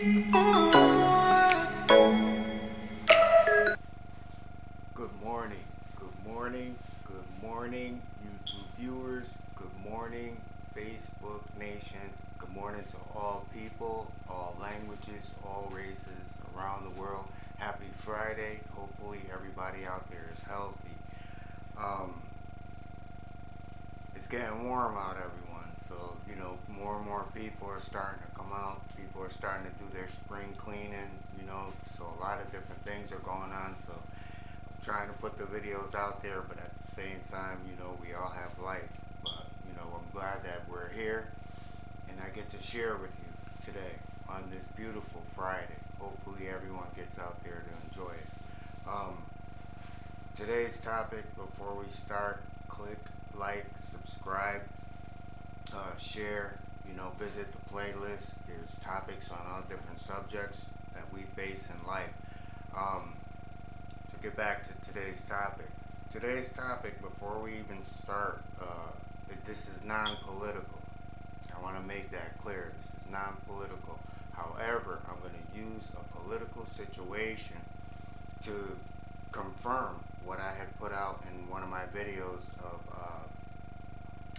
Good morning, good morning, good morning, YouTube viewers. Good morning, Facebook Nation. Good morning to all people, all languages, all races around the world. Happy Friday. Hopefully, everybody out there is healthy. Um, it's getting warm out, everyone. So, more and more people are starting to come out. People are starting to do their spring cleaning. So a lot of different things are going on. So trying to put the videos out there, but at the same time, we all have life. But, I'm glad that we're here and I get to share with you today on this beautiful Friday. Hopefully everyone gets out there to enjoy it. Today's topic, before we start, click like, subscribe, share, visit the playlist. There's topics on all different subjects that we face in life. To get back to today's topic. Today's topic, before we even start, this is non-political. I want to make that clear. This is non-political. However, I'm going to use a political situation to confirm what I had put out in one of my videos of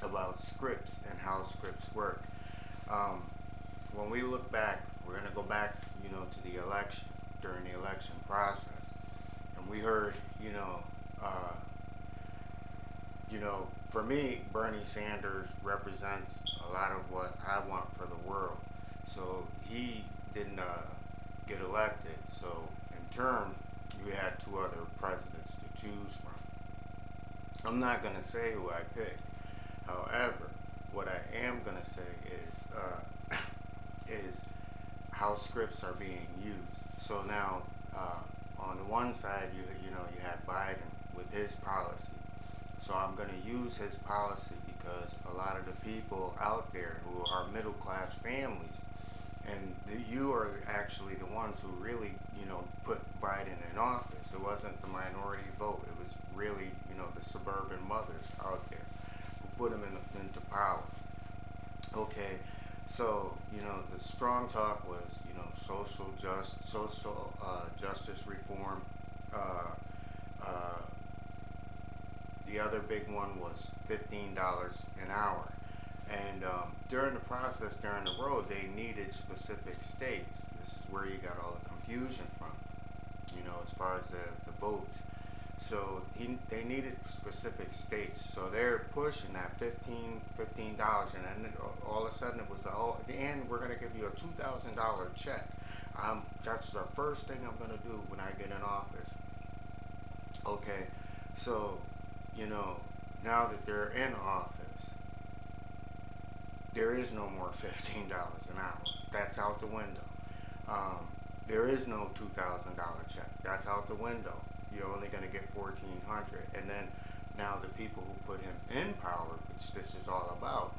about scripts and how scripts work. When we look back, we're going to go back, to the election, during the election process. And we heard, for me, Bernie Sanders represents a lot of what I want for the world. So he didn't get elected. So in turn, you had two other presidents to choose from. I'm not going to say who I picked. However, what I am going to say is how scripts are being used. So now, on the one side, you had Biden with his policy. So I'm going to use his policy because a lot of the people out there who are middle class families, and you are actually the ones who really, put Biden in office. It wasn't the minority vote. It was really, the suburban mothers out there who put him into power. Okay, so the strong talk was social justice reform. Uh, uh, the other big one was $15 an hour. And during the process, during the road, they needed specific states. This is where you got all the confusion from, as far as the votes. So they needed specific states. So they're pushing that $15, and then all of a sudden it was, and we're going to give you a $2,000 check. That's the first thing I'm going to do when I get in office. Okay, so now that they're in office, there is no more $15 an hour. That's out the window. There is no $2,000 check. That's out the window. You're only going to get $1,400. And then now the people who put him in power, which this is all about,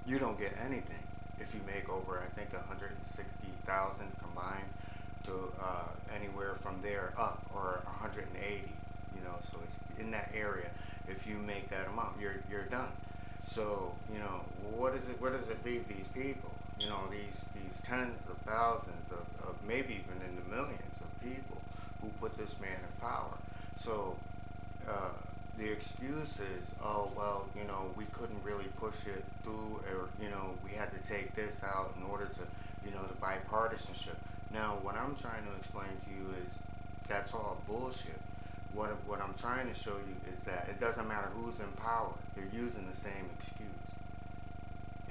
you don't get anything if you make over, I think, 160,000 combined to anywhere from there up, or 180. So it's in that area. If you make that amount, you're done. So what is it? Where does it leave these people? These tens of thousands of maybe even in the millions of people who put this man in power. So the excuse is, oh well, we couldn't really push it through, or we had to take this out in order to, the bipartisanship. Now, what I'm trying to explain to you is that's all bullshit. What I'm trying to show you is that it doesn't matter who's in power; they're using the same excuse,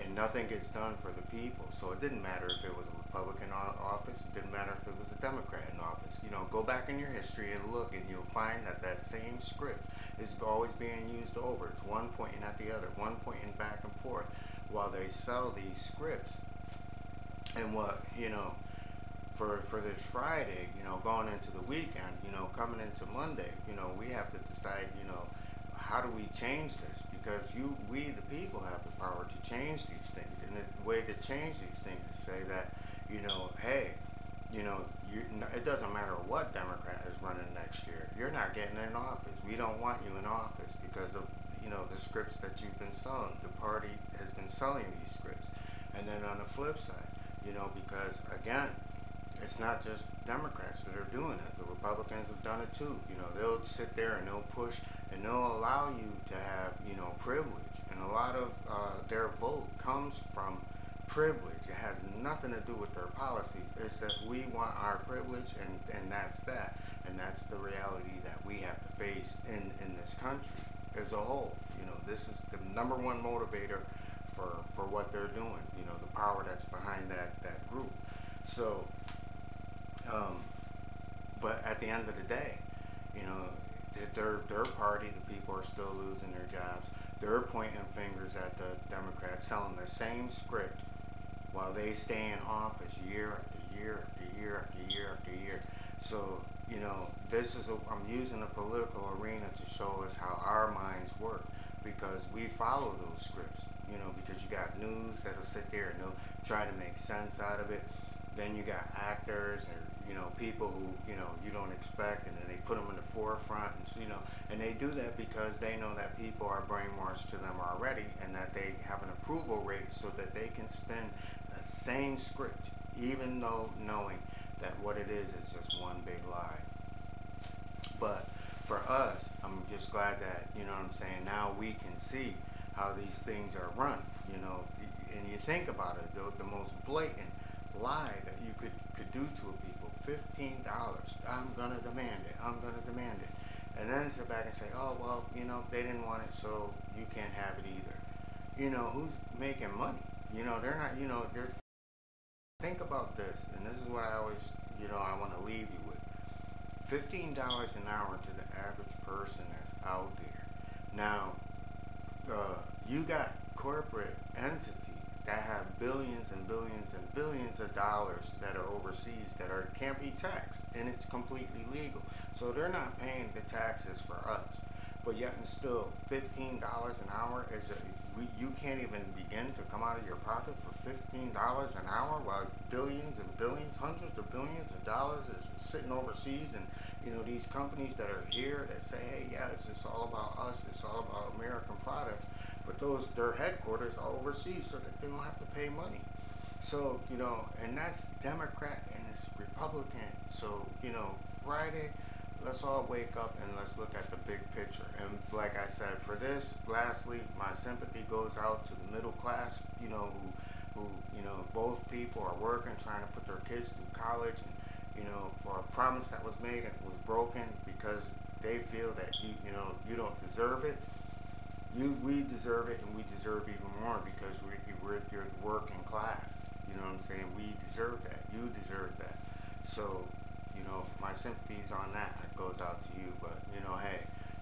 and nothing gets done for the people. So it didn't matter if it was a Republican office; it didn't matter if it was a Democrat in office. Go back in your history and look, and you'll find that same script is always being used over. It's one pointing at the other, one pointing back and forth, while they sell these scripts. And what for this Friday, going into the weekend, coming into Monday, we have to decide, how do we change this? Because we the people have the power to change these things, and the way to change these things is say that, hey, it doesn't matter what Democrat is running next year. You're not getting in office. We don't want you in office because of the scripts that you've been selling. The party has been selling these scripts, and then on the flip side, you know, because again, it's not just Democrats that are doing it. The Republicans have done it too. You know, they'll sit there and they'll push and they'll allow you to have, you know, privilege. And a lot of their vote comes from privilege. It has nothing to do with their policies. It's that we want our privilege, and that's that. And that's the reality that we have to face in this country as a whole. You know, this is the number one motivator for what they're doing. You know, the power that's behind that group. So, um, but at the end of the day, you know, their party, the people are still losing their jobs. They're pointing fingers at the Democrats, selling the same script while they stay in office year after year after year after year after year. So, you know, I'm using the political arena to show us how our minds work, because we follow those scripts, you know, because you got news that'll sit there and they'll try to make sense out of it. Then you got actors or, you know, people who, you know, you don't expect, and then they put them in the forefront, and you know, and they do that because they know that people are brainwashed to them already, and that they have an approval rate so that they can spin the same script, even though knowing that what it is just one big lie. But for us, I'm just glad that, you know what I'm saying, now we can see how these things are run, you know, and you think about it, the most blatant lie that you could do to a people, $15, I'm gonna demand it, I'm gonna demand it. And then sit back and say, oh, well, you know, they didn't want it, so you can't have it either. You know, who's making money? You know, they're not, you know, they're, think about this, and this is what I always, you know, I want to leave you with. $15 an hour to the average person that's out there. Now, you got corporate entities that have billions and billions and billions of dollars that are overseas that can't be taxed, and it's completely legal. So they're not paying the taxes for us. But yet and still, $15 an hour is you can't even begin to come out of your pocket for $15 an hour, while billions and billions, hundreds of billions of dollars is sitting overseas, and you know, these companies that are here that say, hey, yes, it's all about us, it's all about American products, but their headquarters are overseas so that they don't have to pay money. So, you know, and that's Democrat and it's Republican. So, you know, Friday, let's all wake up and let's look at the big picture. And like I said, for this, lastly, my sympathy goes out to the middle class, you know, who, you know, both people are working, trying to put their kids through college, and, you know, for a promise that was made and was broken because they feel that you know, you don't deserve it. We deserve it, and we deserve even more because you're the working class. You know what I'm saying? We deserve that. You deserve that. So, you know, my sympathies on that goes out to you. But, you know, hey,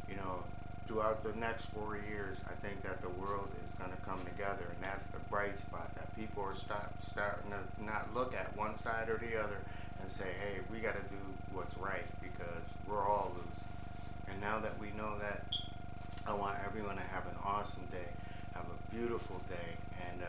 you know, throughout the next 4 years, I think that the world is going to come together, and that's the bright spot, that people are starting to not look at one side or the other and say, hey, we got to do what's right because we're all losing. And now that we know that, I want everyone to have an awesome day, have a beautiful day, and